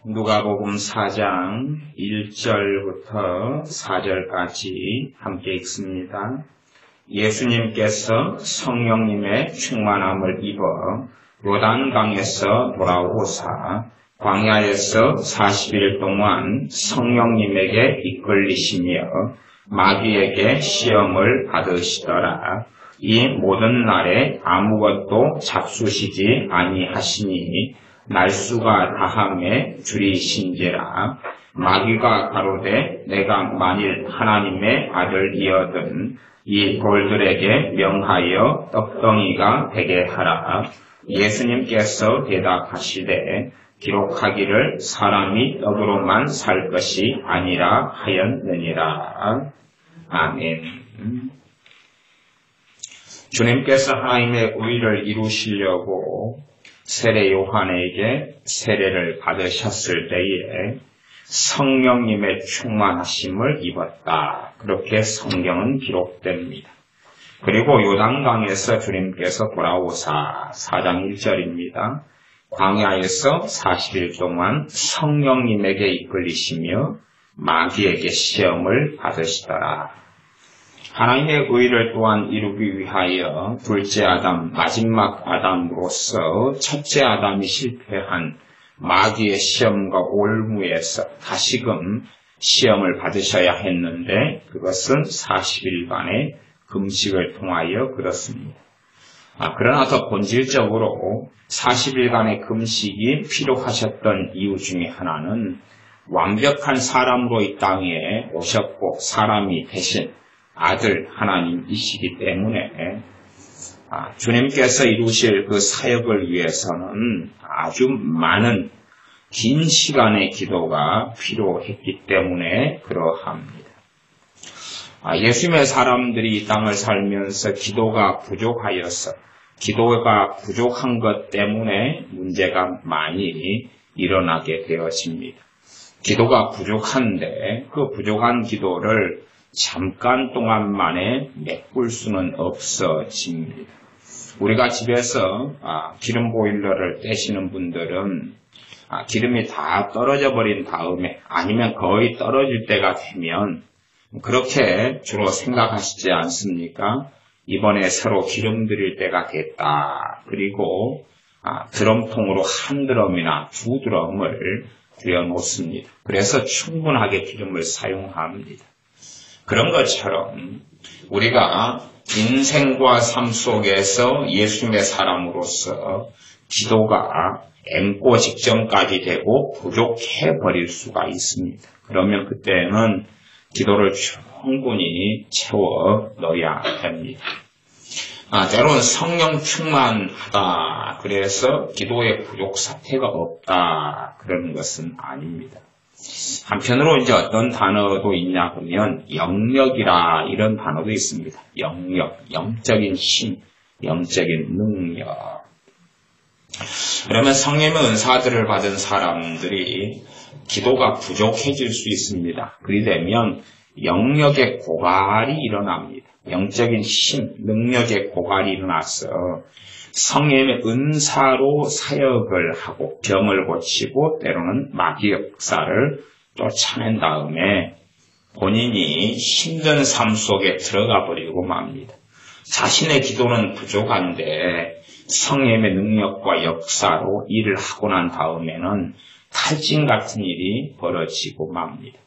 누가복음 4장 1절부터 4절까지 함께 읽습니다. 예수님께서 성령님의 충만함을 입어 요단강에서 돌아오사 광야에서 40일 동안 성령님에게 이끌리시며 마귀에게 시험을 받으시더라. 이 모든 날에 아무것도 잡수시지 아니하시니 날수가 다함에 줄이신지라. 마귀가 가로되 내가 만일 하나님의 아들이어든 이 돌들에게 명하여 떡덩이가 되게 하라. 예수님께서 대답하시되 기록하기를 사람이 떡으로만 살 것이 아니라 하였느니라. 아멘. 주님께서 하나님의 의를 이루시려고 세례 요한에게 세례를 받으셨을 때에 성령님의 충만하심을 입었다. 그렇게 성경은 기록됩니다. 그리고 요단강에서 주님께서 돌아오사 4장 1절입니다. 광야에서 40일 동안 성령님에게 이끌리시며 마귀에게 시험을 받으시더라. 하나님의 의를 또한 이루기 위하여 둘째 아담, 마지막 아담으로서 첫째 아담이 실패한 마귀의 시험과 올무에서 다시금 시험을 받으셔야 했는데 그것은 40일간의 금식을 통하여 그렇습니다. 그러나 더 본질적으로 40일간의 금식이 필요하셨던 이유 중에 하나는 완벽한 사람으로 이 땅에 오셨고 사람이 대신 아들 하나님이시기 때문에 주님께서 이루실 그 사역을 위해서는 아주 많은 긴 시간의 기도가 필요했기 때문에 그러합니다. 예수님의 사람들이 이 땅을 살면서 기도가 부족하여서 기도가 부족한 것 때문에 문제가 많이 일어나게 되어집니다. 기도가 부족한데 그 부족한 기도를 잠깐 동안 만에 메꿀 수는 없어집니다. 우리가 집에서 기름 보일러를 떼시는 분들은 기름이 다 떨어져 버린 다음에 아니면 거의 떨어질 때가 되면 그렇게 주로 생각하시지 않습니까? 이번에 새로 기름 들일 때가 됐다. 그리고 드럼통으로 한 드럼이나 두 드럼을 들여놓습니다. 그래서 충분하게 기름을 사용합니다. 그런 것처럼 우리가 인생과 삶 속에서 예수님의 사람으로서 기도가 앵꼬 직전까지 되고 부족해 버릴 수가 있습니다. 그러면 그때는 기도를 충분히 채워 넣어야 됩니다. 때로는 성령 충만하다. 그래서 기도의 부족 사태가 없다. 그런 것은 아닙니다. 한편으로 이제 어떤 단어도 있냐 하면 영력이라 이런 단어도 있습니다. 영력, 영적인 힘, 영적인 능력. 그러면 성령의 은사들을 받은 사람들이 기도가 부족해질 수 있습니다. 그리 되면 영력의 고갈이 일어납니다. 영적인 힘, 능력의 고갈이 일어나서 성령의 은사로 사역을 하고 병을 고치고 때로는 마귀 역사를 쫓아낸 다음에 본인이 힘든 삶 속에 들어가 버리고 맙니다. 자신의 기도는 부족한데 성령의 능력과 역사로 일을 하고 난 다음에는 탈진 같은 일이 벌어지고 맙니다.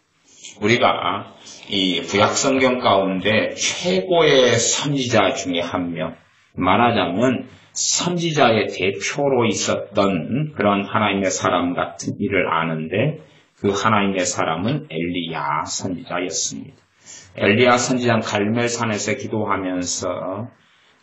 우리가 이 구약성경 가운데 최고의 선지자 중에 한 명, 말하자면 선지자의 대표로 있었던 그런 하나님의 사람 같은 일을 아는데 그 하나님의 사람은 엘리야 선지자였습니다. 엘리야 선지자는 갈멜산에서 기도하면서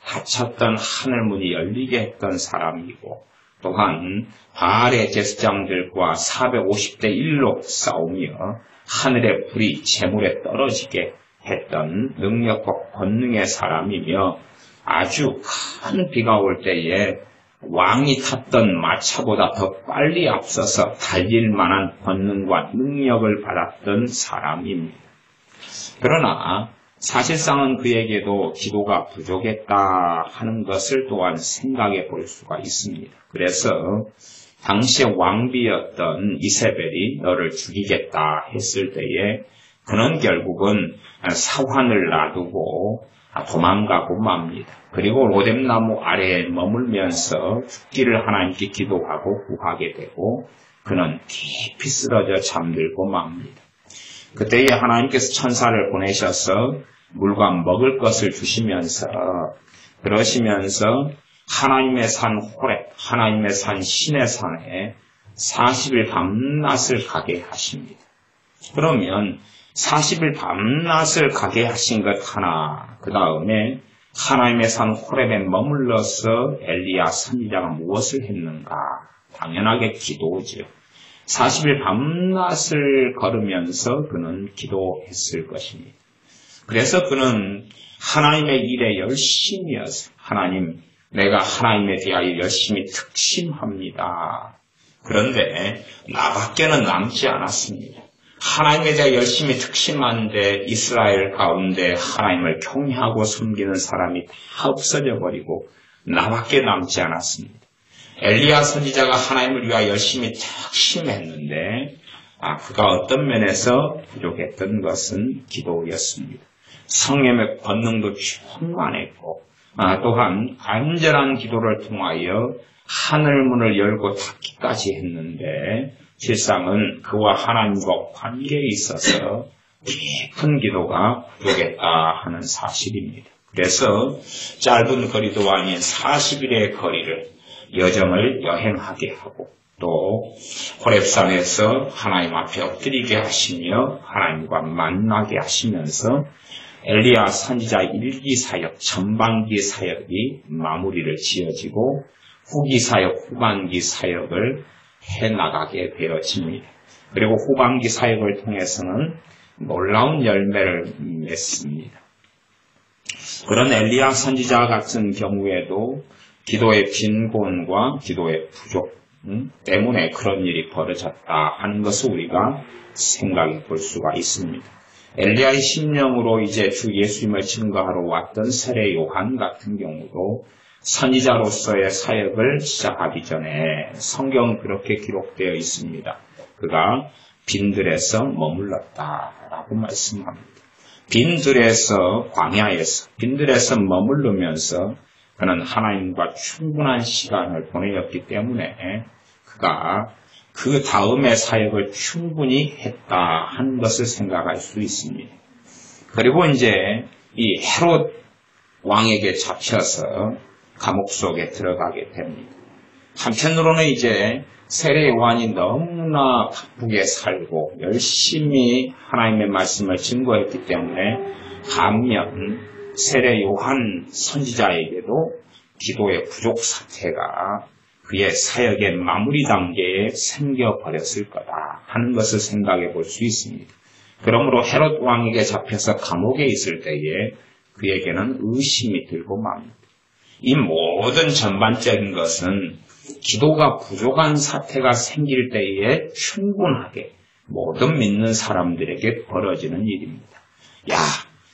닫혔던 하늘문이 열리게 했던 사람이고 또한 바알의 제사장들과 450대 1로 싸우며 하늘의 불이 재물에 떨어지게 했던 능력과 권능의 사람이며 아주 큰 비가 올 때에 왕이 탔던 마차보다 더 빨리 앞서서 달릴 만한 권능과 능력을 받았던 사람입니다. 그러나 사실상은 그에게도 기도가 부족했다 하는 것을 또한 생각해 볼 수가 있습니다. 그래서 당시의 왕비였던 이세벨이 너를 죽이겠다 했을 때에 그는 결국은 사환을 놔두고 도망가고 맙니다. 그리고 로뎀나무 아래에 머물면서 죽기를 하나님께 기도하고 구하게 되고 그는 깊이 쓰러져 잠들고 맙니다. 그때에 하나님께서 천사를 보내셔서 물과 먹을 것을 주시면서 그러시면서 하나님의 산 호렙, 하나님의 산 신의 산에 40일 밤낮을 가게 하십니다. 그러면 40일 밤낮을 가게 하신 것 하나, 그 다음에 하나님의 산 호렙에 머물러서 엘리야 선지자가 무엇을 했는가? 당연하게 기도죠. 40일 밤낮을 걸으면서 그는 기도했을 것입니다. 그래서 그는 하나님의 일에 열심이어서 하나님, 내가 하나님에 대하여 열심히 특심합니다. 그런데 나밖에는 남지 않았습니다. 하나님에 대해 열심히 특심한데 이스라엘 가운데 하나님을 경외하고 섬기는 사람이 다 없어져 버리고 나밖에 남지 않았습니다. 엘리야 선지자가 하나님을 위하여 열심히 특심했는데 그가 어떤 면에서 부족했던 것은 기도였습니다. 성령의 권능도 충만했고 또한 간절한 기도를 통하여 하늘문을 열고 닫기까지 했는데 실상은 그와 하나님과 관계에 있어서 깊은 기도가 부족했다 하는 사실입니다. 그래서 짧은 거리도 아닌 40일의 거리를 여정을 여행하게 하고 또 호렙산에서 하나님 앞에 엎드리게 하시며 하나님과 만나게 하시면서 엘리야 선지자 1기 사역, 전반기 사역이 마무리를 지어지고 후기 사역, 후반기 사역을 해나가게 되어집니다. 그리고 후반기 사역을 통해서는 놀라운 열매를 맺습니다. 그런 엘리야 선지자 같은 경우에도 기도의 빈곤과 기도의 부족 때문에 그런 일이 벌어졌다 하는 것을 우리가 생각해 볼 수가 있습니다. 엘리야의 심령으로 이제 주 예수님을 증거하러 왔던 세례 요한 같은 경우도 선지자로서의 사역을 시작하기 전에 성경 그렇게 기록되어 있습니다. 그가 빈들에서 머물렀다라고 말씀합니다. 빈들에서 광야에서 빈들에서 머무르면서 그는 하나님과 충분한 시간을 보내었기 때문에 그가 그 다음의 사역을 충분히 했다 하는 것을 생각할 수 있습니다. 그리고 이제 이 헤롯 왕에게 잡혀서 감옥 속에 들어가게 됩니다. 한편으로는 이제 세례 요한이 너무나 바쁘게 살고 열심히 하나님의 말씀을 증거했기 때문에 반면 세례 요한 선지자에게도 기도의 부족 사태가 그의 사역의 마무리 단계에 생겨버렸을 거다 하는 것을 생각해 볼 수 있습니다. 그러므로 헤롯 왕에게 잡혀서 감옥에 있을 때에 그에게는 의심이 들고 맙니다. 이 모든 전반적인 것은 기도가 부족한 사태가 생길 때에 충분하게 모든 믿는 사람들에게 벌어지는 일입니다.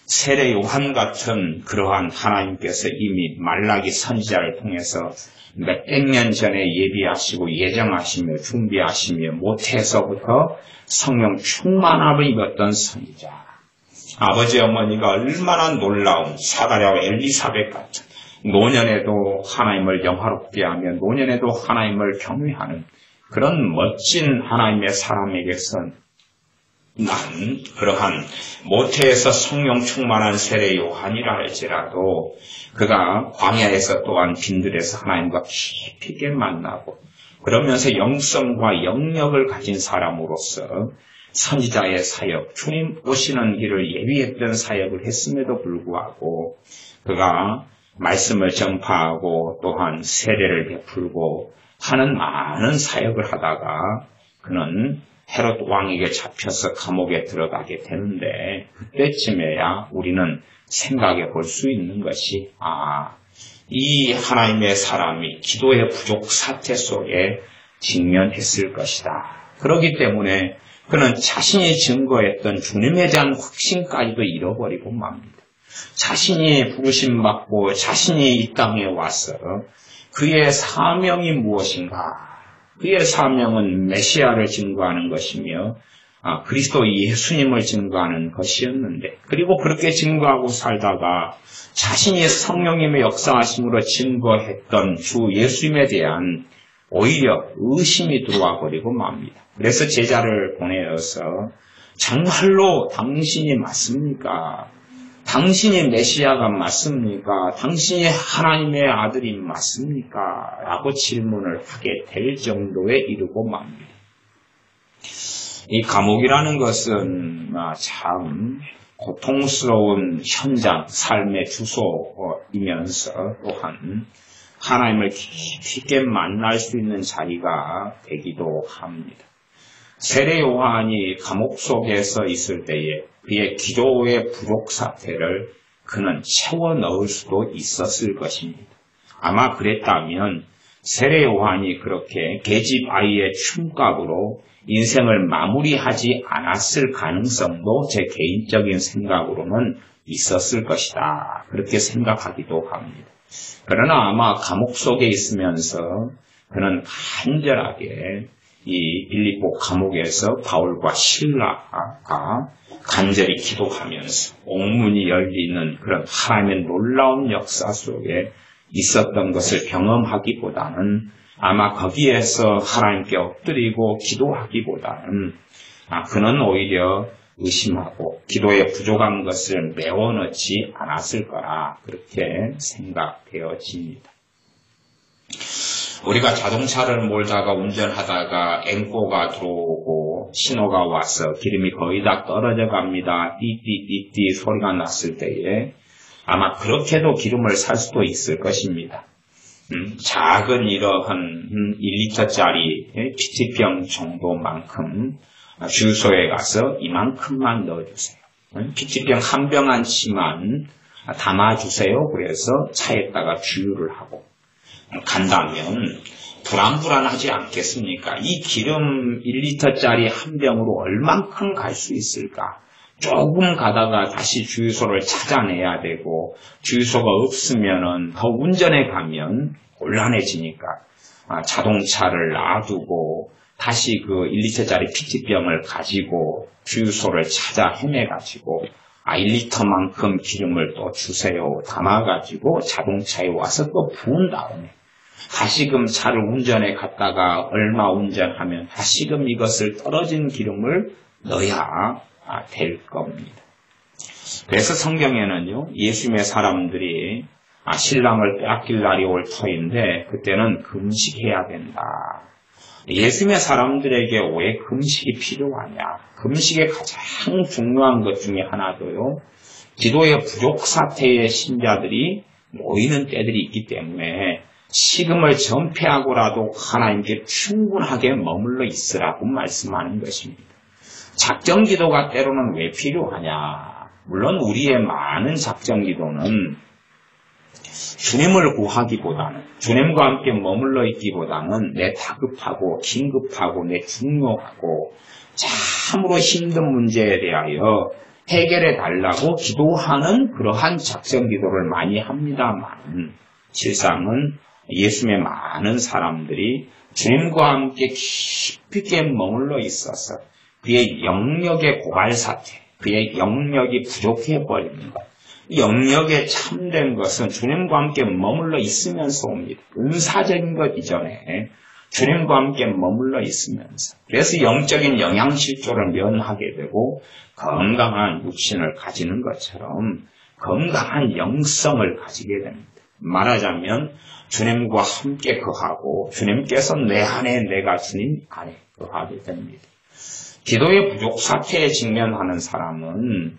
세례 요한 같은 그러한 하나님께서 이미 말라기 선지자를 통해서 몇백 년 전에 예비하시고 예정하시며 준비하시며 모태에서부터 성령 충만함을 입었던 선지자. 아버지 어머니가 얼마나 놀라운 사가랴와 엘리사벳 같은 노년에도 하나님을 영화롭게 하며 노년에도 하나님을 경외하는 그런 멋진 하나님의 사람에게선 난 그러한 모태에서 성령 충만한 세례 요한이라 할지라도 그가 광야에서 또한 빈들에서 하나님과 깊이 있게 만나고 그러면서 영성과 영역을 가진 사람으로서 선지자의 사역, 주님 오시는 길을 예비했던 사역을 했음에도 불구하고 그가 말씀을 전파하고 또한 세례를 베풀고 하는 많은 사역을 하다가 그는 헤롯 왕에게 잡혀서 감옥에 들어가게 되는데 그때쯤에야 우리는 생각해 볼 수 있는 것이 이 하나님의 사람이 기도의 부족 사태 속에 직면했을 것이다. 그렇기 때문에 그는 자신이 증거했던 주님에 대한 확신까지도 잃어버리고 맙니다. 자신이 부르심 받고 자신이 이 땅에 와서 그의 사명이 무엇인가 그의 사명은 메시아를 증거하는 것이며 그리스도 예수님을 증거하는 것이었는데, 그리고 그렇게 증거하고 살다가 자신이 성령님의 역사하심으로 증거했던 주 예수님에 대한 오히려 의심이 들어와 버리고 맙니다. 그래서 제자를 보내어서 정말로 당신이 맞습니까? 당신이 메시아가 맞습니까? 당신이 하나님의 아들이 맞습니까? 라고 질문을 하게 될 정도에 이르고 맙니다. 이 감옥이라는 것은 참 고통스러운 현장, 삶의 주소이면서 또한 하나님을 깊게 만날 수 있는 자리가 되기도 합니다. 세례 요한이 감옥 속에서 있을 때에 그의 기도의 부족 사태를 그는 채워 넣을 수도 있었을 것입니다. 아마 그랬다면 세례 요한이 그렇게 계집 아이의 춤값으로 인생을 마무리하지 않았을 가능성도 제 개인적인 생각으로는 있었을 것이다. 그렇게 생각하기도 합니다. 그러나 아마 감옥 속에 있으면서 그는 간절하게 이 빌립보 감옥에서 바울과 실라가 간절히 기도하면서 옥문이 열리는 그런 하나님의 놀라운 역사 속에 있었던 것을 경험하기보다는 아마 거기에서 하나님께 엎드리고 기도하기보다는 그는 오히려 의심하고 기도에 부족한 것을 메워넣지 않았을 거라 그렇게 생각되어집니다. 우리가 자동차를 몰다가 운전하다가 앵꼬가 들어오고 신호가 와서 기름이 거의 다 떨어져 갑니다. 띠띠띠띠 소리가 났을 때에 아마 그렇게도 기름을 살 수도 있을 것입니다. 작은 이러한 1리터짜리 PT병 정도만큼 주유소에 가서 이만큼만 넣어주세요. PT병 한 병 안치만 담아주세요. 그래서 차에다가 주유를 하고 간다면 불안불안하지 않겠습니까? 이 기름 1리터짜리 한 병으로 얼만큼 갈 수 있을까? 조금 가다가 다시 주유소를 찾아내야 되고 주유소가 없으면은 더 운전해 가면 곤란해지니까 자동차를 놔두고 다시 그 1리터짜리 PT병을 가지고 주유소를 찾아 헤매가지고 1리터만큼 기름을 또 주세요. 담아가지고 자동차에 와서 또 부은 다음에 다시금 차를 운전해 갔다가 얼마 운전하면 다시금 이것을 떨어진 기름을 넣어야 될 겁니다. 그래서 성경에는요, 예수님의 사람들이 신랑을 빼앗길 날이 올 터인데 그때는 금식해야 된다. 예수님의 사람들에게 왜 금식이 필요하냐? 금식의 가장 중요한 것 중에 하나도요, 기도의 부족 사태의 신자들이 모이는 때들이 있기 때문에 식음을 전폐하고라도 하나님께 충분하게 머물러 있으라고 말씀하는 것입니다. 작정 기도가 때로는 왜 필요하냐? 물론 우리의 많은 작정 기도는 주님을 구하기보다는, 주님과 함께 머물러 있기보다는 내 다급하고 긴급하고 내 중요하고 참으로 힘든 문제에 대하여 해결해 달라고 기도하는 그러한 작정 기도를 많이 합니다만, 실상은 예수님의 많은 사람들이 주님과 함께 깊게 머물러 있어서 그의 영역의 고갈 사태, 그의 영역이 부족해버리는 것, 영역에 참된 것은 주님과 함께 머물러 있으면서 옵니다. 은사적인 것 이전에 주님과 함께 머물러 있으면서, 그래서 영적인 영양실조를 면하게 되고 건강한 육신을 가지는 것처럼 건강한 영성을 가지게 됩니다. 말하자면 주님과 함께 거하고 주님께서 내 안에, 내가 주님 안에 거하게 됩니다. 기도의 부족 사태에 직면하는 사람은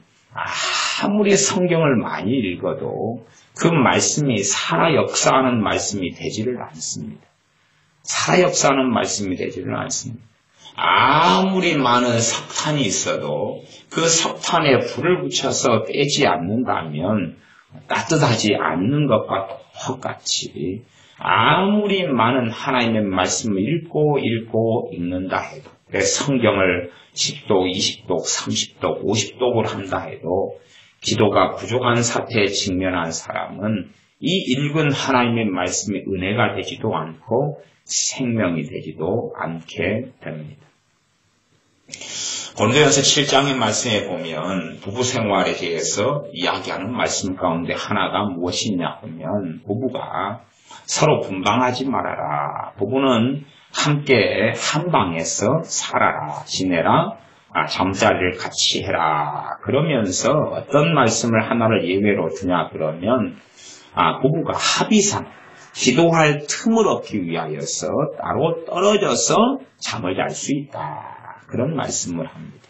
아무리 성경을 많이 읽어도 그 말씀이 살아 역사하는 말씀이 되지를 않습니다. 살아 역사하는 말씀이 되지를 않습니다. 아무리 많은 석탄이 있어도 그 석탄에 불을 붙여서 떼지 않는다면 따뜻하지 않는 것과 똑같이 아무리 많은 하나님의 말씀을 읽고 읽는다 해도, 성경을 10독, 20독, 30독, 50독을 한다 해도 기도가 부족한 사태에 직면한 사람은 이 읽은 하나님의 말씀이 은혜가 되지도 않고 생명이 되지도 않게 됩니다. 고린도전서 7장의 말씀에 보면 부부 생활에 대해서 이야기하는 말씀 가운데 하나가 무엇이냐 하면 부부가 서로 분방하지 말아라. 부부는 함께 한 방에서 살아라. 지내라. 잠자리를 같이 해라. 그러면서 어떤 말씀을 하나를 예외로 두냐 그러면 부부가 합의상 기도할 틈을 얻기 위하여서 따로 떨어져서 잠을 잘 수 있다. 그런 말씀을 합니다.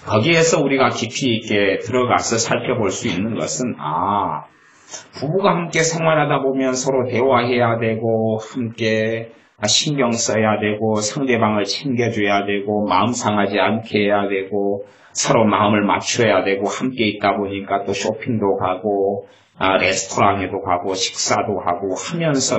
거기에서 우리가 깊이 있게 들어가서 살펴볼 수 있는 것은 부부가 함께 생활하다 보면 서로 대화해야 되고 함께 신경 써야 되고 상대방을 챙겨줘야 되고 마음 상하지 않게 해야 되고 서로 마음을 맞춰야 되고 함께 있다 보니까 또 쇼핑도 가고 레스토랑에도 가고 식사도 하고 하면서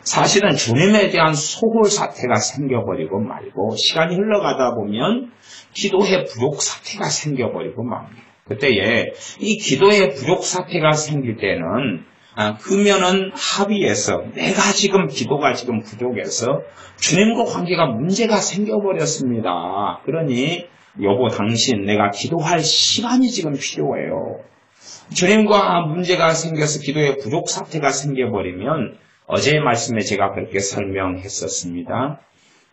사실은 주님에 대한 소홀 사태가 생겨버리고 말고 시간이 흘러가다 보면 기도의 부족 사태가 생겨버리고 맙니다. 그때에 이 기도의 부족 사태가 생길 때는 그러면은 합의해서 내가 지금 기도가 지금 부족해서 주님과 관계가 문제가 생겨버렸습니다. 그러니 여보 당신 내가 기도할 시간이 지금 필요해요. 주님과 문제가 생겨서 기도의 부족 사태가 생겨버리면 어제의 말씀에 제가 그렇게 설명했었습니다.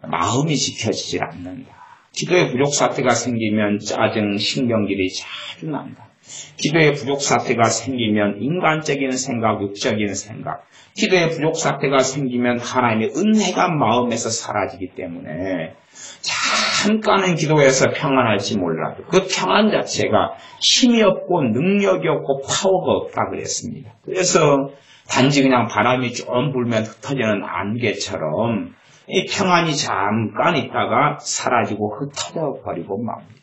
마음이 지켜지질 않는다. 기도의 부족 사태가 생기면 짜증, 신경질이 자주 난다. 기도의 부족 사태가 생기면 인간적인 생각, 육적인 생각, 기도의 부족 사태가 생기면 하나님의 은혜가 마음에서 사라지기 때문에 잠깐은 기도에서 평안할지 몰라도 그 평안 자체가 힘이 없고 능력이 없고 파워가 없다 그랬습니다. 그래서 단지 그냥 바람이 좀 불면 흩어지는 안개처럼 이 평안이 잠깐 있다가 사라지고 흩어져 버리고 맙니다.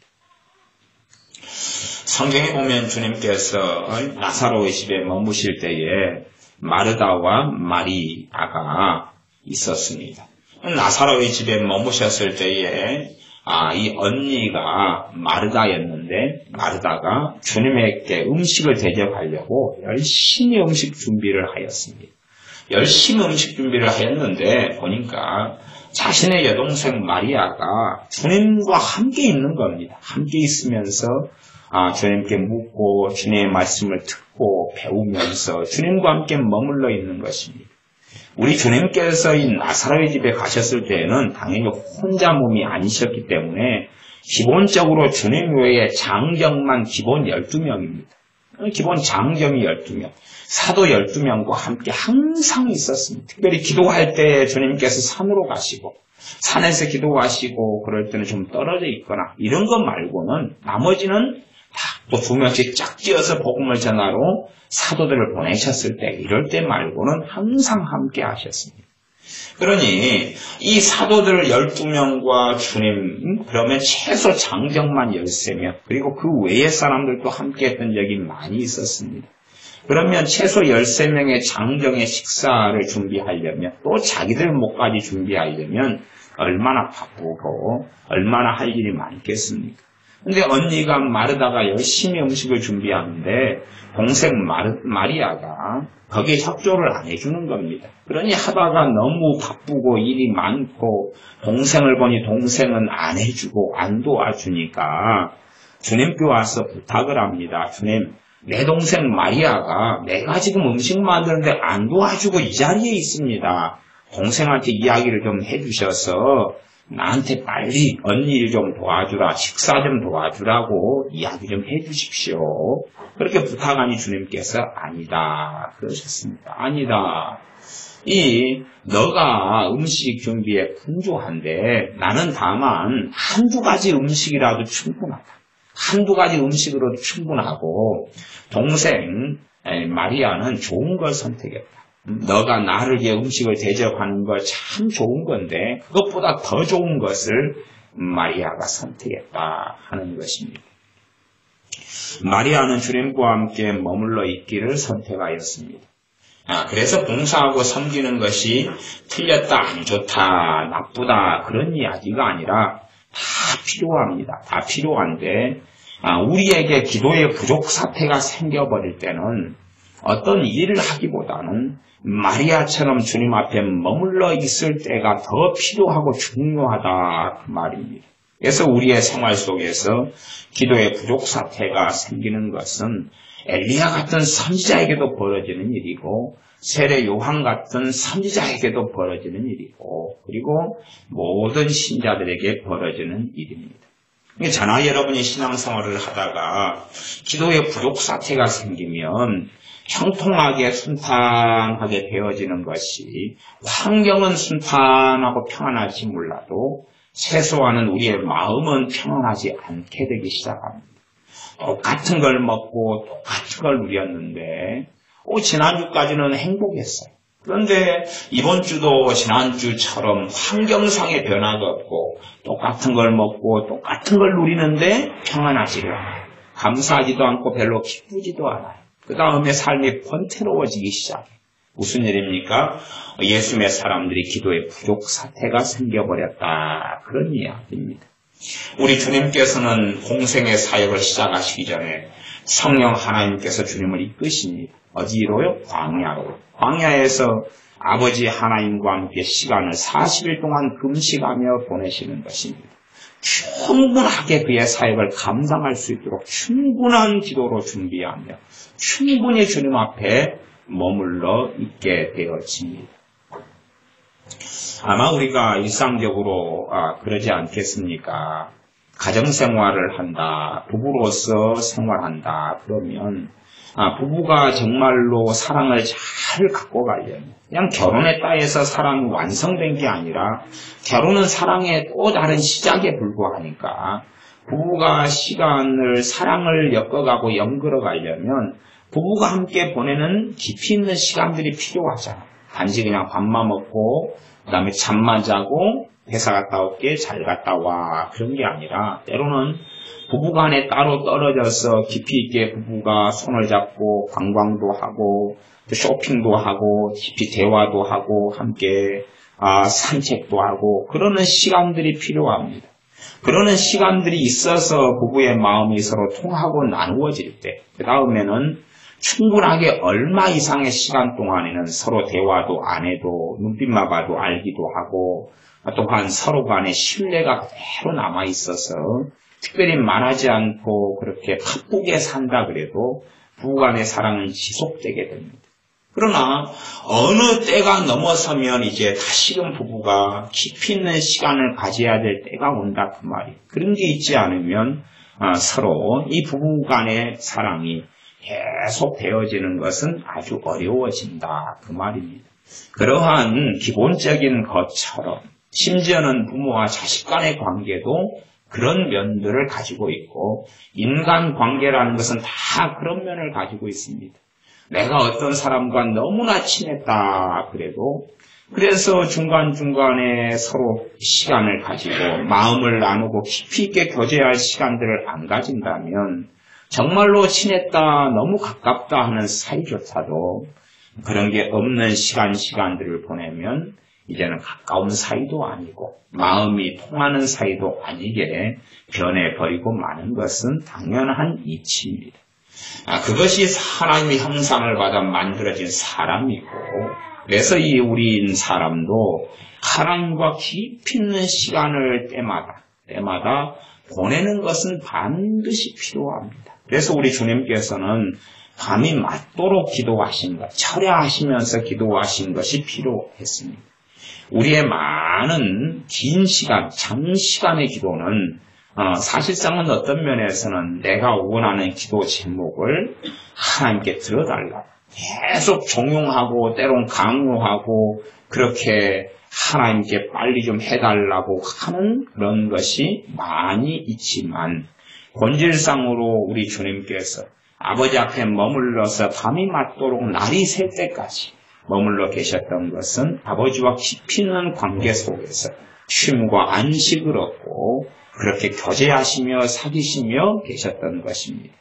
성경에 보면 주님께서 나사로의 집에 머무실 때에 마르다와 마리아가 있었습니다. 나사로의 집에 머무셨을 때에 이 언니가 마르다였는데 마르다가 주님에게 음식을 대접하려고 열심히 음식 준비를 하였습니다. 열심히 음식 준비를 하였는데 보니까 자신의 여동생 마리아가 주님과 함께 있는 겁니다. 함께 있으면서 주님께 묻고 주님의 말씀을 듣고 배우면서 주님과 함께 머물러 있는 것입니다. 우리 주님께서 이 나사로의 집에 가셨을 때에는 당연히 혼자 몸이 아니셨기 때문에 기본적으로 주님 외에 장정만 기본 12명입니다. 기본 장정이 12명, 사도 12명과 함께 항상 있었습니다. 특별히 기도할 때 주님께서 산으로 가시고 산에서 기도하시고 그럴 때는 좀 떨어져 있거나 이런 것 말고는 나머지는 또 2명씩 짝지어서 복음을 전하러 사도들을 보내셨을 때 이럴 때 말고는 항상 함께 하셨습니다. 그러니 이 사도들 12명과 주님 그러면 최소 장정만 13명 그리고 그 외의 사람들도 함께 했던 적이 많이 있었습니다. 그러면 최소 13명의 장정의 식사를 준비하려면 또 자기들 목까지 준비하려면 얼마나 바쁘고 얼마나 할 일이 많겠습니까? 근데 언니가 마르다가 열심히 음식을 준비하는데 동생 마리아가 거기에 협조를 안 해주는 겁니다. 그러니 하다가 너무 바쁘고 일이 많고 동생을 보니 동생은 안 해주고 안 도와주니까 주님께 와서 부탁을 합니다. 주님, 내 동생 마리아가 내가 지금 음식 만드는데 안 도와주고 이 자리에 있습니다. 동생한테 이야기를 좀 해주셔서 나한테 빨리 언니 일 좀 도와주라, 식사 좀 도와주라고 이야기 좀 해주십시오. 그렇게 부탁하니 주님께서 아니다 그러셨습니다. 아니다. 너가 음식 준비에 분주한데 나는 다만 한두 가지 음식이라도 충분하다. 한두 가지 음식으로도 충분하고 동생 마리아는 좋은 걸 선택했다. 너가 나를 위해 음식을 대접하는 거 참 좋은 건데 그것보다 더 좋은 것을 마리아가 선택했다 하는 것입니다. 마리아는 주님과 함께 머물러 있기를 선택하였습니다. 그래서 봉사하고 섬기는 것이 틀렸다, 안 좋다, 나쁘다 그런 이야기가 아니라 다 필요합니다. 다 필요한데 우리에게 기도의 부족 사태가 생겨버릴 때는 어떤 일을 하기보다는 마리아처럼 주님 앞에 머물러 있을 때가 더 필요하고 중요하다 그 말입니다. 그래서 우리의 생활 속에서 기도의 부족 사태가 생기는 것은 엘리야 같은 선지자에게도 벌어지는 일이고 세례 요한 같은 선지자에게도 벌어지는 일이고 그리고 모든 신자들에게 벌어지는 일입니다. 저나 여러분이 신앙생활을 하다가 기도의 부족 사태가 생기면 형통하게 순탄하게 되어지는 것이 환경은 순탄하고 평안하지 몰라도 최소한은 우리의 마음은 평안하지 않게 되기 시작합니다. 똑같은 걸 먹고 똑같은 걸 누렸는데 지난주까지는 행복했어요. 그런데 이번 주도 지난주처럼 환경상의 변화가 없고 똑같은 걸 먹고 똑같은 걸 누리는데 평안하지가 않아요. 감사하지도 않고 별로 기쁘지도 않아요. 그 다음에 삶이 번태로워지기 시작해요. 무슨 일입니까? 예수님의 사람들이 기도의 부족 사태가 생겨버렸다. 그런 이야기입니다. 우리 주님께서는 공생의 사역을 시작하시기 전에 성령 하나님께서 주님을 이끄십니다. 어디로요? 광야로. 광야에서 아버지 하나님과 함께 시간을 40일 동안 금식하며 보내시는 것입니다. 충분하게 그의 사역을 감당할 수 있도록 충분한 기도로 준비하며 충분히 주님 앞에 머물러 있게 되어집니다. 아마 우리가 일상적으로 그러지 않겠습니까? 가정생활을 한다, 부부로서 생활한다 그러면 부부가 정말로 사랑을 잘 갖고 가려면 그냥 결혼했다 해서 사랑이 완성된 게 아니라 결혼은 사랑의 또 다른 시작에 불과하니까 부부가 사랑을 엮어가고 연결어 가려면 부부가 함께 보내는 깊이 있는 시간들이 필요하잖아. 단지 그냥 밥만 먹고 그 다음에 잠만 자고 회사 갔다 올게 잘 갔다 와 그런 게 아니라 때로는 부부간에 따로 떨어져서 깊이 있게 부부가 손을 잡고 관광도 하고 쇼핑도 하고 깊이 대화도 하고 함께 산책도 하고 그러는 시간들이 필요합니다. 그러는 시간들이 있어서 부부의 마음이 서로 통하고 나누어질 때 그 다음에는 충분하게 얼마 이상의 시간 동안에는 서로 대화도 안 해도 눈빛만 봐도 알기도 하고 또한 서로 간의 신뢰가 그대로 남아있어서 특별히 말하지 않고 그렇게 바쁘게 산다 그래도 부부간의 사랑은 지속되게 됩니다. 그러나 어느 때가 넘어서면 이제 다시금 부부가 깊이 있는 시간을 가져야 될 때가 온다 그 말이에요. 그런 게 있지 않으면 서로 이 부부간의 사랑이 계속 되어지는 것은 아주 어려워진다 그 말입니다. 그러한 기본적인 것처럼 심지어는 부모와 자식 간의 관계도 그런 면들을 가지고 있고 인간관계라는 것은 다 그런 면을 가지고 있습니다. 내가 어떤 사람과 너무나 친했다 그래서 중간중간에 서로 시간을 가지고 마음을 나누고 깊이 있게 교제할 시간들을 안 가진다면 정말로 친했다 너무 가깝다 하는 사이조차도 그런 게 없는 시간들을 보내면 이제는 가까운 사이도 아니고 마음이 통하는 사이도 아니게 변해버리고 마는 것은 당연한 이치입니다. 그것이 하나님의 형상을 받아 만들어진 사람이고 그래서 이 우리인 사람도 하나님과 깊이 있는 시간을 때마다 보내는 것은 반드시 필요합니다. 그래서 우리 주님께서는 밤이 맞도록 기도하신 것, 철야하시면서 기도하신 것이 필요했습니다. 우리의 많은 긴 시간, 장시간의 기도는 사실상은 어떤 면에서는 내가 원하는 기도 제목을 하나님께 들어달라고 계속 종용하고 때론 강요하고 그렇게 하나님께 빨리 좀 해달라고 하는 그런 것이 많이 있지만 본질상으로 우리 주님께서 아버지 앞에 머물러서 밤이 맞도록 날이 새 때까지 머물러 계셨던 것은 아버지와 깊이 있는 관계 속에서 쉼과 안식을 얻고 그렇게 교제하시며 사귀시며 계셨던 것입니다.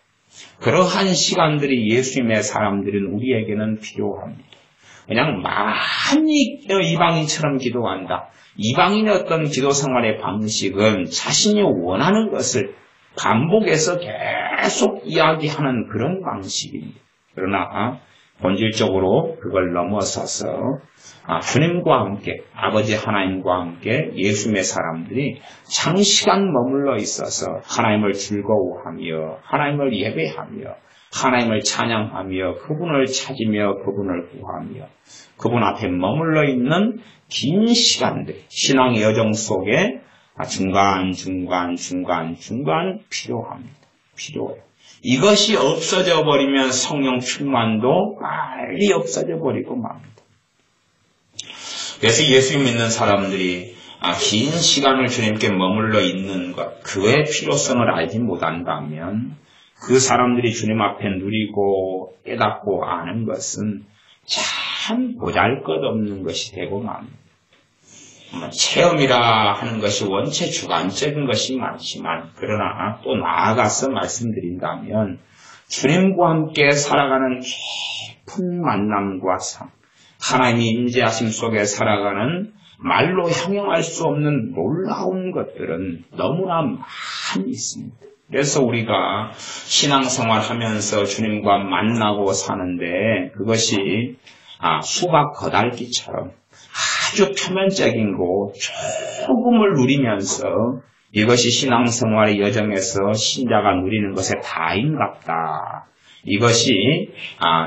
그러한 시간들이 예수님의 사람들은 우리에게는 필요합니다. 그냥 많이 이방인처럼 기도한다. 이방인의 어떤 기도 생활의 방식은 자신이 원하는 것을 반복해서 계속 이야기하는 그런 방식입니다. 그러나 본질적으로 그걸 넘어서서 주님과 함께, 아버지 하나님과 함께 예수님의 사람들이 장시간 머물러 있어서 하나님을 즐거워하며 하나님을 예배하며 하나님을 찬양하며 그분을 찾으며 그분을 구하며 그분 앞에 머물러 있는 긴 시간들, 신앙의 여정 속에 중간 필요합니다. 필요해요. 이것이 없어져 버리면 성령 충만도 빨리 없어져 버리고 맙니다. 그래서 예수 믿는 사람들이 긴 시간을 주님께 머물러 있는 것, 그의 필요성을 알지 못한다면 그 사람들이 주님 앞에 누리고 깨닫고 아는 것은 참 보잘것없는 것이 되고 맙니다. 체험이라 하는 것이 원체 주관적인 것이 많지만 그러나 또 나아가서 말씀드린다면 주님과 함께 살아가는 깊은 만남과 삶, 하나님의 임재하심 속에 살아가는 말로 형용할 수 없는 놀라운 것들은 너무나 많이 있습니다. 그래서 우리가 신앙생활 하면서 주님과 만나고 사는데 그것이 수박 거달기처럼 아주 표면적인 거 조금을 누리면서 이것이 신앙생활의 여정에서 신자가 누리는 것의 다인갑다. 이것이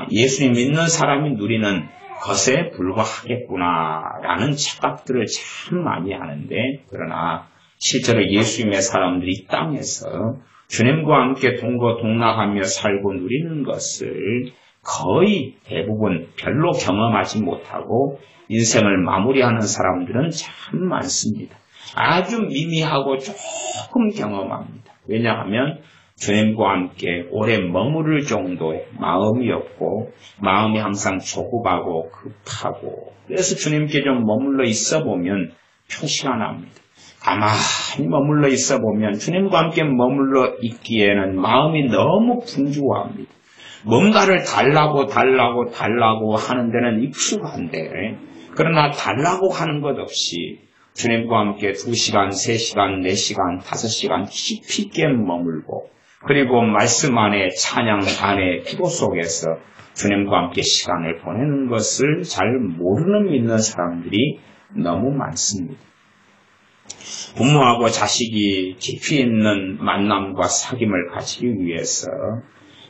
예수님 믿는 사람이 누리는 것에 불과하겠구나라는 착각들을 참 많이 하는데 그러나 실제로 예수님의 사람들이 이 땅에서 주님과 함께 동거동락하며 살고 누리는 것을 거의 대부분 별로 경험하지 못하고 인생을 마무리하는 사람들은 참 많습니다. 아주 미미하고 조금 경험합니다. 왜냐하면 주님과 함께 오래 머무를 정도의 마음이 없고 마음이 항상 조급하고 급하고 그래서 주님께 좀 머물러 있어 보면 표시가 납니다. 가만히 머물러 있어 보면 주님과 함께 머물러 있기에는 마음이 너무 분주합니다. 뭔가를 달라고 하는 데는 익숙한데 그러나 달라고 하는 것 없이 주님과 함께 2시간, 3시간, 4시간, 5시간 깊이 있게 머물고 그리고 말씀 안에 찬양 안에 기도 속에서 주님과 함께 시간을 보내는 것을 잘 모르는 믿는 사람들이 너무 많습니다. 부모하고 자식이 깊이 있는 만남과 사귐을 가지기 위해서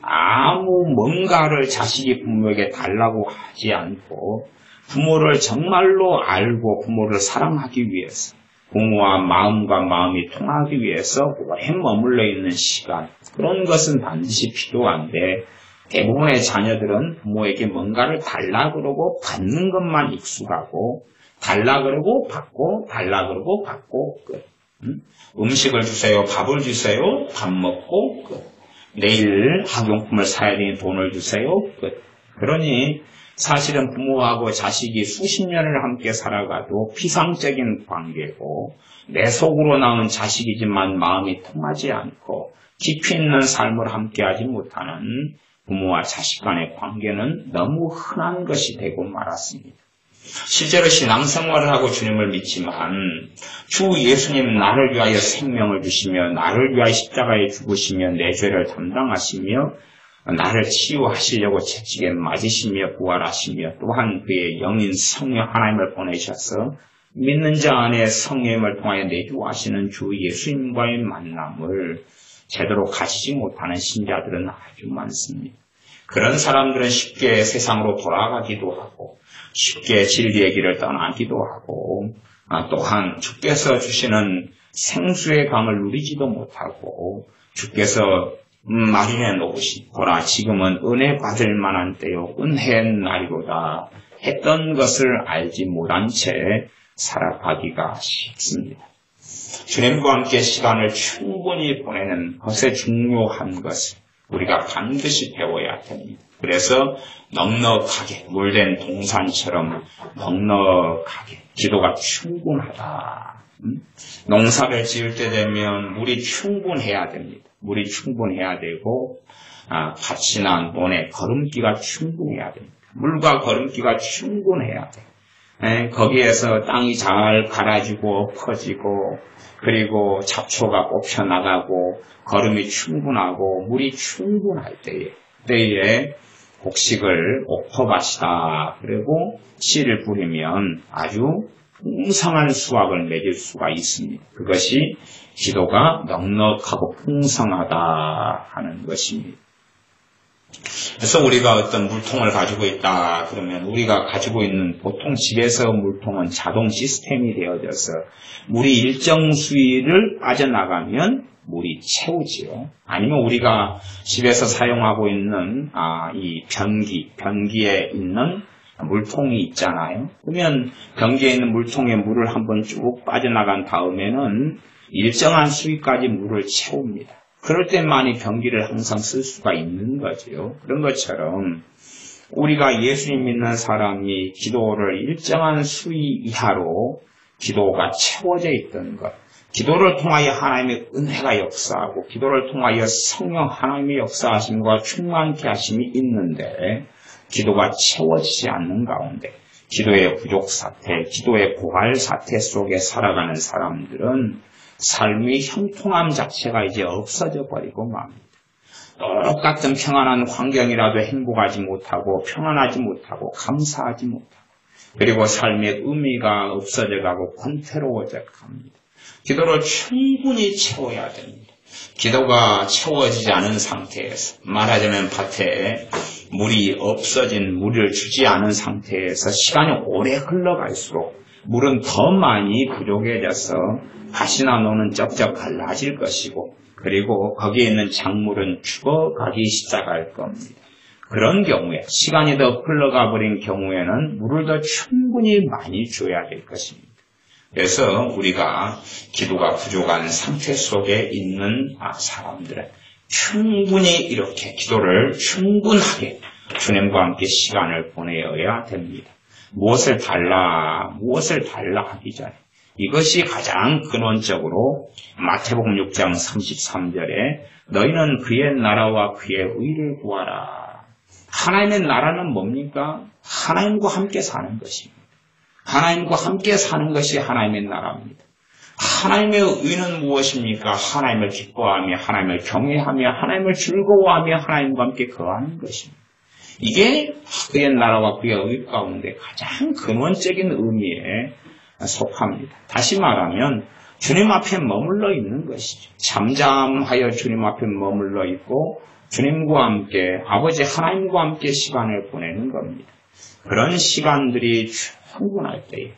아무 뭔가를 자식이 부모에게 달라고 하지 않고 부모를 정말로 알고 부모를 사랑하기 위해서 부모와 마음과 마음이 통하기 위해서 오래 머물러 있는 시간 그런 것은 반드시 필요한데 대부분의 자녀들은 부모에게 뭔가를 달라 그러고 받는 것만 익숙하고 달라 그러고 받고 달라 그러고 받고 끝. 음식을 주세요. 밥을 주세요. 밥 먹고 끝. 내일 학용품을 사야 되니 돈을 주세요. 끝. 그러니 사실은 부모하고 자식이 수십 년을 함께 살아가도 피상적인 관계고 내 속으로 낳은 자식이지만 마음이 통하지 않고 깊이 있는 삶을 함께하지 못하는 부모와 자식 간의 관계는 너무 흔한 것이 되고 말았습니다. 실제로 신앙생활을 하고 주님을 믿지만 주 예수님 나를 위하여 생명을 주시며 나를 위하여 십자가에 죽으시며 내 죄를 담당하시며 나를 치유하시려고 채찍에 맞으시며 부활하시며 또한 그의 영인 성령 하나님을 보내셔서 믿는 자 안에 성령을 통하여 내주하시는 주 예수님과의 만남을 제대로 가지지 못하는 신자들은 아주 많습니다. 그런 사람들은 쉽게 세상으로 돌아가기도 하고 쉽게 진리의 길을 떠나기도 하고 또한 주께서 주시는 생수의 강을 누리지도 못하고 주께서 마련해 놓으신 보라 지금은 은혜 받을 만한 때요 은혜의 날이로다 했던 것을 알지 못한 채 살아가기가 쉽습니다. 주님과 함께 시간을 충분히 보내는 것에 중요한 것을 우리가 반드시 배워야 됩니다. 그래서 넉넉하게 물된 동산처럼 넉넉하게 기도가 충분하다. 농사를 지을 때 되면 물이 충분해야 됩니다. 물이 충분해야 되고 밭이나 논에 거름기가 충분해야 됩니다. 물과 거름기가 충분해야 돼요. 거기에서 땅이 잘 갈아지고 퍼지고 그리고 잡초가 뽑혀나가고 거름이 충분하고 물이 충분할 때에 곡식을 옥토밭이다. 그리고 씨를 뿌리면 아주 풍성한 수확을 맺을 수가 있습니다. 그것이 기도가 넉넉하고 풍성하다 하는 것입니다. 그래서 우리가 어떤 물통을 가지고 있다 그러면 우리가 가지고 있는 보통 집에서 물통은 자동 시스템이 되어져서 물이 일정 수위를 빠져나가면 물이 채우지요. 아니면 우리가 집에서 사용하고 있는 이 변기에 있는 물통이 있잖아요. 그러면 변기에 있는 물통에 물을 한번 쭉 빠져나간 다음에는 일정한 수위까지 물을 채웁니다. 그럴 때만이 변기를 항상 쓸 수가 있는 거죠. 그런 것처럼 우리가 예수님 믿는 사람이 기도를 일정한 수위 이하로 기도가 채워져 있던 것, 기도를 통하여 하나님의 은혜가 역사하고 기도를 통하여 성령 하나님의 역사하심과 충만케 하심이 있는데 기도가 채워지지 않는 가운데 기도의 부족 사태, 기도의 고갈 사태 속에 살아가는 사람들은 삶의 형통함 자체가 이제 없어져 버리고 맙니다. 똑같은 평안한 환경이라도 행복하지 못하고 평안하지 못하고 감사하지 못하고 그리고 삶의 의미가 없어져 가고 권태로워져 갑니다. 기도를 충분히 채워야 됩니다. 기도가 채워지지 않은 상태에서 말하자면 밭에 물이 없어진 물을 주지 않은 상태에서 시간이 오래 흘러갈수록 물은 더 많이 부족해져서 밭이나 논은 쩍쩍 갈라질 것이고 그리고 거기에 있는 작물은 죽어가기 시작할 겁니다. 그런 경우에 시간이 더 흘러가 버린 경우에는 물을 더 충분히 많이 줘야 될 것입니다. 그래서 우리가 기도가 부족한 상태 속에 있는 사람들은 충분히 이렇게 기도를 충분하게 주님과 함께 시간을 보내어야 됩니다. 무엇을 달라 하기 전에 이것이 가장 근원적으로 마태복음 6장 33절에 너희는 그의 나라와 그의 의를 구하라. 하나님의 나라는 뭡니까? 하나님과 함께 사는 것입니다. 하나님과 함께 사는 것이 하나님의 나라입니다. 하나님의 의는 무엇입니까? 하나님을 기뻐하며 하나님을 경외하며 하나님을 즐거워하며 하나님과 함께 거하는 것입니다. 이게 그의 나라와 그의 의 가운데 가장 근원적인 의미에 속합니다. 다시 말하면 주님 앞에 머물러 있는 것이죠. 잠잠하여 주님 앞에 머물러 있고 주님과 함께 아버지 하나님과 함께 시간을 보내는 겁니다. 그런 시간들이 충분할 때에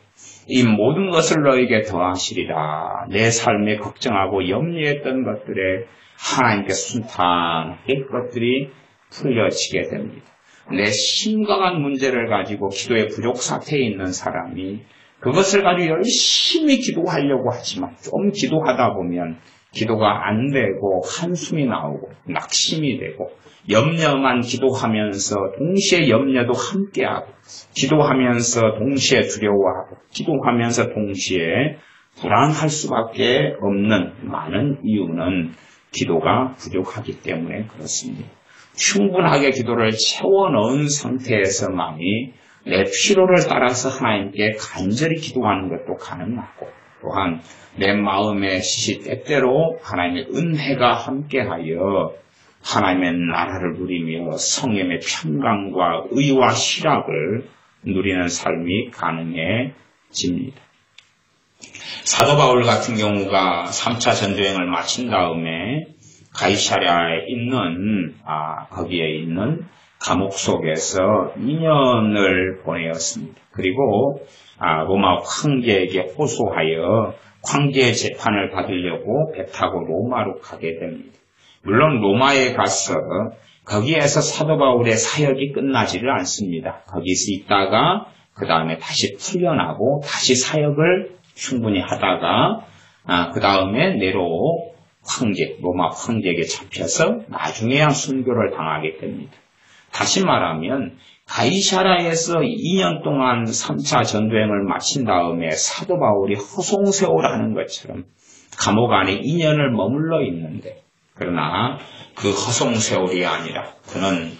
이 모든 것을 너에게 더하시리라. 내 삶에 걱정하고 염려했던 것들에 하나님께 순탄하게 그것들이 풀려지게 됩니다. 내 심각한 문제를 가지고 기도의 부족 사태에 있는 사람이 그것을 가지고 열심히 기도하려고 하지만 좀 기도하다 보면 기도가 안 되고 한숨이 나오고 낙심이 되고 염려만 기도하면서 동시에 염려도 함께하고 기도하면서 동시에 두려워하고 기도하면서 동시에 불안할 수밖에 없는 많은 이유는 기도가 부족하기 때문에 그렇습니다. 충분하게 기도를 채워넣은 상태에서만이 내 필요를 따라서 하나님께 간절히 기도하는 것도 가능하고 또한 내 마음의 시시때때로 하나님의 은혜가 함께하여 하나님의 나라를 누리며 성령의 평강과 의와 희락을 누리는 삶이 가능해집니다. 사도 바울 같은 경우가 3차 전도여행을 마친 다음에 가이사랴에 있는 거기에 있는 감옥 속에서 2년을 보내었습니다. 그리고 로마 황제에게 호소하여 황제의 재판을 받으려고 배 타고 로마로 가게 됩니다. 물론 로마에 가서 거기에서 사도 바울의 사역이 끝나지를 않습니다. 거기서 있다가 그 다음에 다시 풀려나고 다시 사역을 충분히 하다가 그 다음에 네로 로마 황제에게 잡혀서 나중에야 순교를 당하게 됩니다. 다시 말하면 가이사랴에서 2년 동안 3차 전도행을 마친 다음에 사도 바울이 허송세월을 하는 것처럼 감옥 안에 2년을 머물러 있는데 그러나 그 허송세월이 아니라 그는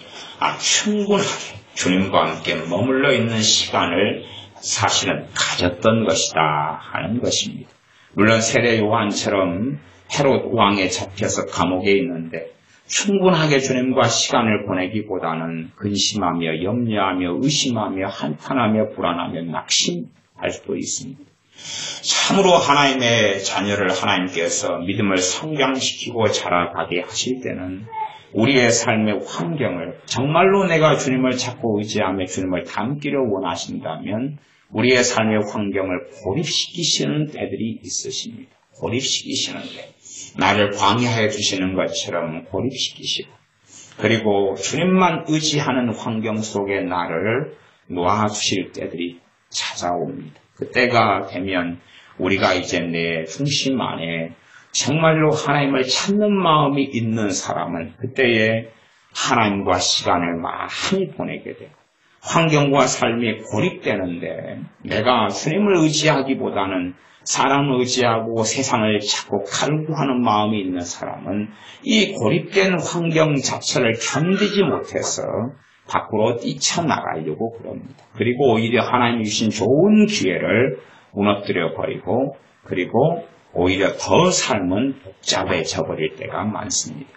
충분하게 주님과 함께 머물러 있는 시간을 사실은 가졌던 것이다 하는 것입니다. 물론 세례 요한처럼 헤롯 왕에 잡혀서 감옥에 있는데 충분하게 주님과 시간을 보내기보다는 근심하며 염려하며 의심하며 한탄하며 불안하며 낙심할 수도 있습니다. 참으로 하나님의 자녀를 하나님께서 믿음을 성장시키고 자라가게 하실 때는 우리의 삶의 환경을 정말로 내가 주님을 찾고 의지하며 주님을 닮기를 원하신다면 우리의 삶의 환경을 고립시키시는 때들이 있으십니다. 고립시키시는데 나를 광야해 주시는 것처럼 고립시키시고 그리고 주님만 의지하는 환경 속에 나를 놓아주실 때들이 찾아옵니다. 그때가 되면 우리가 이제 내 중심 안에 정말로 하나님을 찾는 마음이 있는 사람은 그때에 하나님과 시간을 많이 보내게 되고 환경과 삶이 고립되는데 내가 주님을 의지하기보다는 사람을 의지하고 세상을 찾고 갈구하는 마음이 있는 사람은 이 고립된 환경 자체를 견디지 못해서 밖으로 뛰쳐나가려고 그럽니다. 그리고 오히려 하나님이 주신 좋은 기회를 무너뜨려 버리고 그리고 오히려 더 삶은 복잡해져 버릴 때가 많습니다.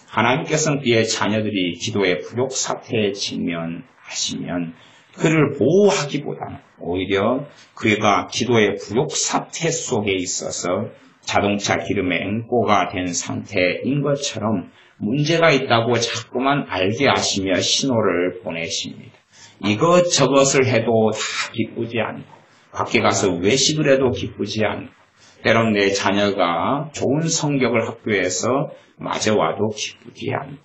하나님께서는 그의 자녀들이 기도의 부족 사태에 직면하시면 그를 보호하기보다는 오히려 그가 기도의 부족 사태 속에 있어서 자동차 기름의 앵꼬가 된 상태인 것처럼 문제가 있다고 자꾸만 알게 하시며 신호를 보내십니다. 이것저것을 해도 다 기쁘지 않고 밖에 가서 외식을 해도 기쁘지 않고 때론 내 자녀가 좋은 성적을 학교에서 맞아와도 기쁘지 않고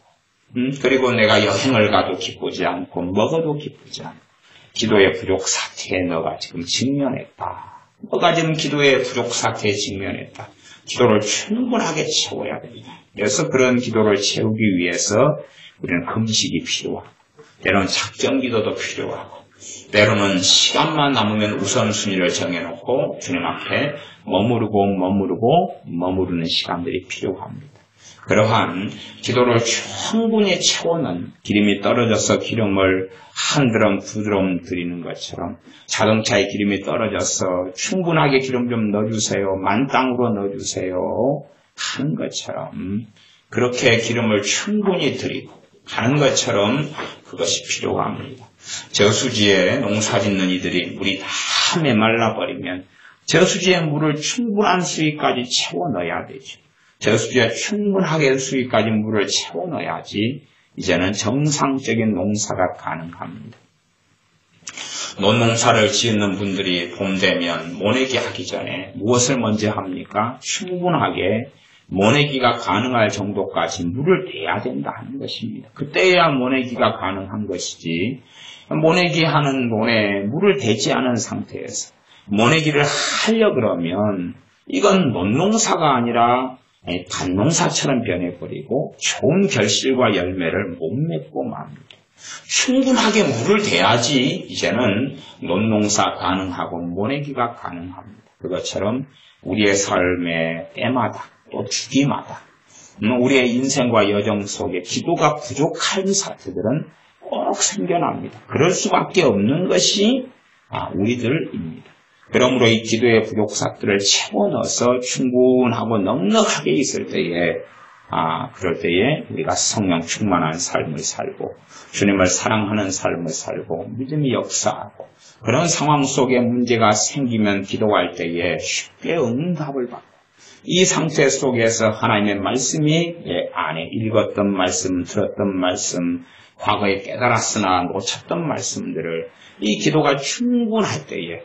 그리고 내가 여행을 가도 기쁘지 않고 먹어도 기쁘지 않고 기도의 부족 사태에 너가 지금 직면했다. 너가 지금 기도의 부족 사태에 직면했다. 기도를 충분하게 채워야 됩니다. 그래서 그런 기도를 채우기 위해서 우리는 금식이 필요하고 때로는 작정 기도도 필요하고 때로는 시간만 남으면 우선순위를 정해놓고 주님 앞에 머무르는 시간들이 필요합니다. 그러한 기도를 충분히 채워놓은 기름이 떨어져서 기름을 한 드럼 두 드럼 드리는 것처럼 자동차에 기름이 떨어져서 충분하게 기름 좀 넣어주세요. 만땅으로 넣어주세요. 하는 것처럼 그렇게 기름을 충분히 드리고 하는 것처럼 그것이 필요합니다. 저수지에 농사 짓는 이들이 물이 다 메말라버리면 저수지에 물을 충분한 수위까지 채워 넣어야 되죠. 저수지에 충분하게 수위까지 물을 채워 넣어야지 이제는 정상적인 농사가 가능합니다. 논농사를 짓는 분들이 봄 되면 모내기 하기 전에 무엇을 먼저 합니까? 충분하게 모내기가 가능할 정도까지 물을 대야 된다 하는 것입니다. 그때야 모내기가 가능한 것이지 모내기 하는 논에 물을 대지 않은 상태에서 모내기를 하려 그러면 이건 논농사가 아니라 밭농사처럼 변해버리고 좋은 결실과 열매를 못 맺고 맙니다. 충분하게 물을 대야지 이제는 논농사 가능하고 모내기가 가능합니다. 그것처럼 우리의 삶의 때마다 또 주기마다 우리의 인생과 여정 속에 기도가 부족한 사태들은 꼭 생겨납니다. 그럴 수밖에 없는 것이 우리들입니다. 그러므로 이 기도의 부족 사태를 채워 넣어서 충분하고 넉넉하게 있을 때에 그럴 때에 우리가 성령 충만한 삶을 살고 주님을 사랑하는 삶을 살고 믿음이 역사하고 그런 상황 속에 문제가 생기면 기도할 때에 쉽게 응답을 받고 이 상태 속에서 하나님의 말씀이 안에 읽었던 말씀, 들었던 말씀, 과거에 깨달았으나 놓쳤던 말씀들을 이 기도가 충분할 때에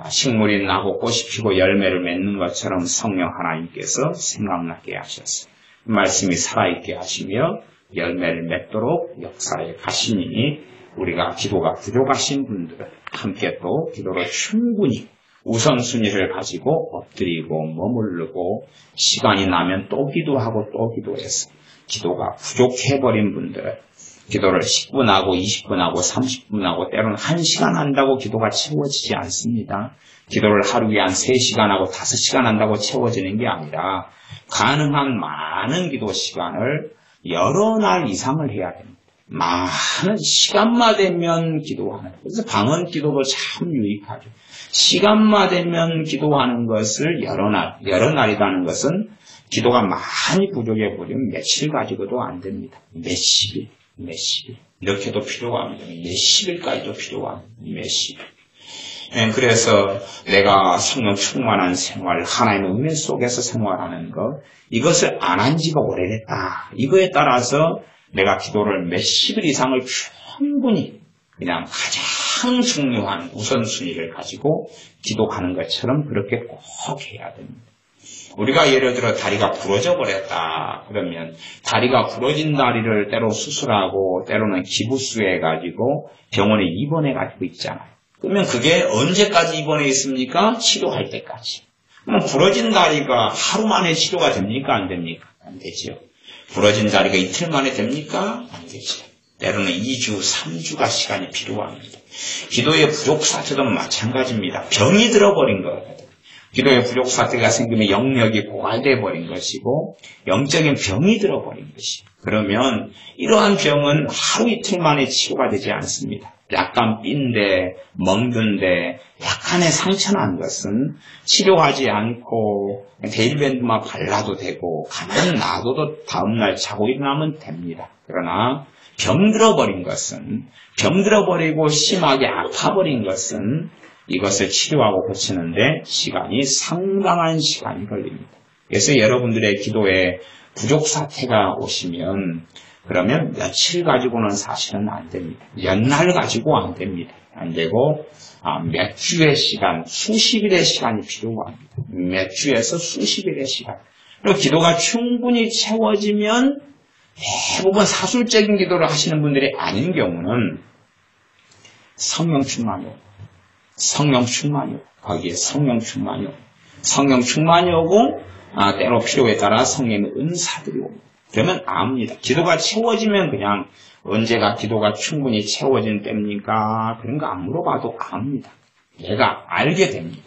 식물이 나고 꽃이 피고 열매를 맺는 것처럼 성령 하나님께서 생각나게 하셨어요. 말씀이 살아있게 하시며 열매를 맺도록 역사에 가시니 우리가 기도가 부족하신 분들은 함께 또 기도를 충분히 우선순위를 가지고 엎드리고 머무르고 시간이 나면 또 기도하고 또 기도해서 기도가 부족해버린 분들은 기도를 10분 하고 20분 하고 30분 하고 때로는 1시간 한다고 기도가 채워지지 않습니다. 기도를 하루에 한 3시간 하고 5시간 한다고 채워지는 게 아니라 가능한 많은 기도 시간을 여러 날 이상을 해야 됩니다. 많은 시간만 되면 기도하는 그래서 방언 기도도 참 유익하죠. 시간만 되면 기도하는 것을 여러 날이라는 것은 기도가 많이 부족해버리면 며칠 가지고도 안 됩니다. 몇십일. 이렇게도 필요가 합니다. 몇십일까지도 필요가 합니다. 몇십일. 그래서 내가 성령 충만한 생활, 하나님의 은혜 속에서 생활하는 것, 이것을 안 한 지가 오래됐다. 이거에 따라서 내가 기도를 몇십일 이상을 충분히 그냥 가장 중요한 우선순위를 가지고 기도하는 것처럼 그렇게 꼭 해야 됩니다. 우리가 예를 들어 다리가 부러져 버렸다. 그러면 다리가 부러진 다리를 때로 수술하고 때로는 기부수해 가지고 병원에 입원해 가지고 있잖아요. 그러면 그게 언제까지 입원해 있습니까? 치료할 때까지. 그럼 부러진 다리가 하루 만에 치료가 됩니까? 안 됩니까? 안 되죠. 부러진 다리가 이틀 만에 됩니까? 안 되죠. 때로는 2주, 3주가 시간이 필요합니다. 기도의 부족 사태도 마찬가지입니다. 병이 들어버린 거거든요. 기도의 부족 사태가 생기면 영역이 고갈돼 버린 것이고 영적인 병이 들어버린 것이. 그러면 이러한 병은 하루 이틀 만에 치료가 되지 않습니다. 약간 삔데 멍든데 약간의 상처난 것은 치료하지 않고 데일밴드만 발라도 되고 가만히 놔둬도 다음날 자고 일어나면 됩니다. 그러나 병들어버린 것은 병들어버리고 심하게 아파버린 것은 이것을 치료하고 고치는데 시간이 상당한 시간이 걸립니다. 그래서 여러분들의 기도에 부족 사태가 오시면 그러면 며칠 가지고는 사실은 안 됩니다. 몇 날 가지고 안 됩니다. 안 되고 몇 주의 시간, 수십일의 시간이 필요합니다. 몇 주에서 수십일의 시간. 그리고 기도가 충분히 채워지면 대부분 사술적인 기도를 하시는 분들이 아닌 경우는 성령 충만이요. 거기에 성령 충만이 오고 때로 필요에 따라 성령의 은사들이 옵니다. 그러면 압니다. 기도가 채워지면 그냥 언제가 기도가 충분히 채워진 때입니까? 그런 거 안 물어봐도 압니다. 내가 알게 됩니다.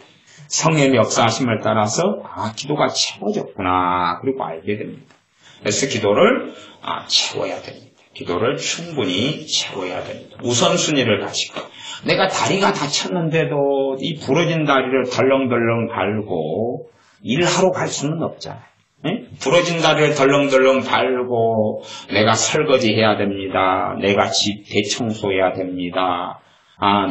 성령의 역사하심을 따라서 기도가 채워졌구나. 그리고 알게 됩니다. 그래서 기도를 채워야 됩니다. 기도를 충분히 채워야 됩니다. 우선순위를 가지고 내가 다리가 다쳤는데도 이 부러진 다리를 덜렁덜렁 달고 일하러 갈 수는 없잖아요. 부러진 다리를 덜렁덜렁 달고 내가 설거지해야 됩니다. 내가 집 대청소해야 됩니다.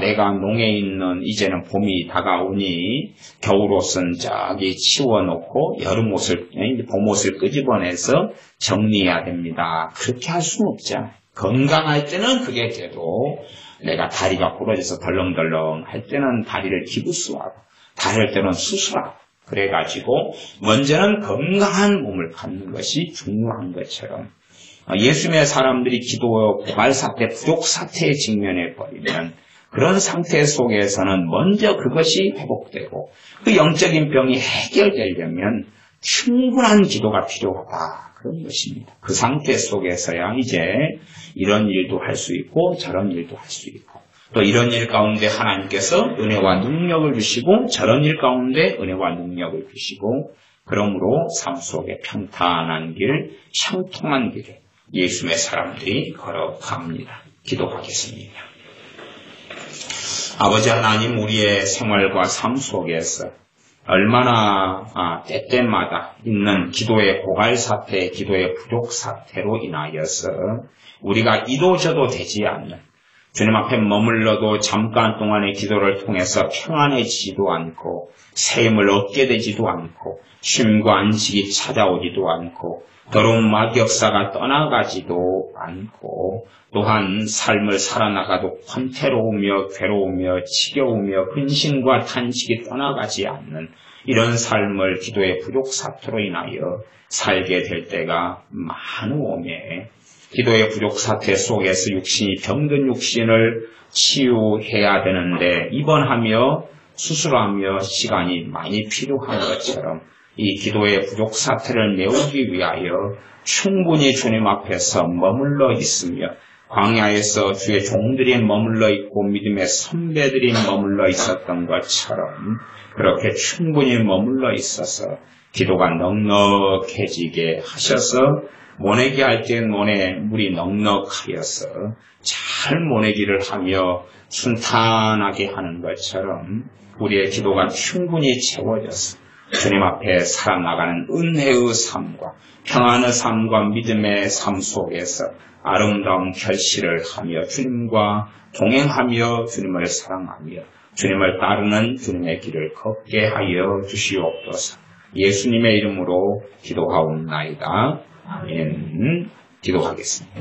내가 농에 있는 이제는 봄이 다가오니 겨울옷은 저기 치워놓고 여름옷을 봄옷을 끄집어내서 정리해야 됩니다. 그렇게 할 수는 없잖아요. 건강할 때는 그게 돼도 내가 다리가 부러져서 덜렁덜렁 할 때는 다리를 기부수하고 다를 때는 수술하고 그래가지고 먼저는 건강한 몸을 갖는 것이 중요한 것처럼 예수님의 사람들이 기도 고갈 사태, 부족 사태에 직면해 버리면 그런 상태 속에서는 먼저 그것이 회복되고 그 영적인 병이 해결되려면 충분한 기도가 필요하다. 그런 것입니다. 그 상태 속에서야 이제 이런 일도 할 수 있고 저런 일도 할 수 있고 또 이런 일 가운데 하나님께서 은혜와 능력을 주시고 저런 일 가운데 은혜와 능력을 주시고 그러므로 삶 속에 평탄한 길, 형통한 길을 예수님의 사람들이 걸어갑니다. 기도하겠습니다. 아버지 하나님, 우리의 생활과 삶 속에서 얼마나 때때마다 있는 기도의 고갈 사태, 기도의 부족 사태로 인하여서 우리가 이도저도 되지 않는 주님 앞에 머물러도 잠깐 동안의 기도를 통해서 평안해지지도 않고 새 힘을 얻게 되지도 않고 쉼과 안식이 찾아오지도 않고 더러운 마귀역사가 떠나가지도 않고 또한 삶을 살아나가도 권태로우며 괴로우며 지겨우며 근심과 탄식이 떠나가지 않는 이런 삶을 기도의 부족 사태로 인하여 살게 될 때가 많으오매 기도의 부족 사태 속에서 육신이 병든 육신을 치유해야 되는데 입원하며 수술하며 시간이 많이 필요한 것처럼 이 기도의 부족 사태를 메우기 위하여 충분히 주님 앞에서 머물러 있으며 광야에서 주의 종들이 머물러 있고 믿음의 선배들이 머물러 있었던 것처럼 그렇게 충분히 머물러 있어서 기도가 넉넉해지게 하셔서 모내기 할 때 모내 물이 넉넉하여서 잘 모내기를 하며 순탄하게 하는 것처럼 우리의 기도가 충분히 채워져서 주님 앞에 살아나가는 은혜의 삶과 평안의 삶과 믿음의 삶 속에서 아름다운 결실을 하며 주님과 동행하며 주님을 사랑하며 주님을 따르는 주님의 길을 걷게 하여 주시옵소서. 예수님의 이름으로 기도하옵나이다. 아멘. 기도하겠습니다.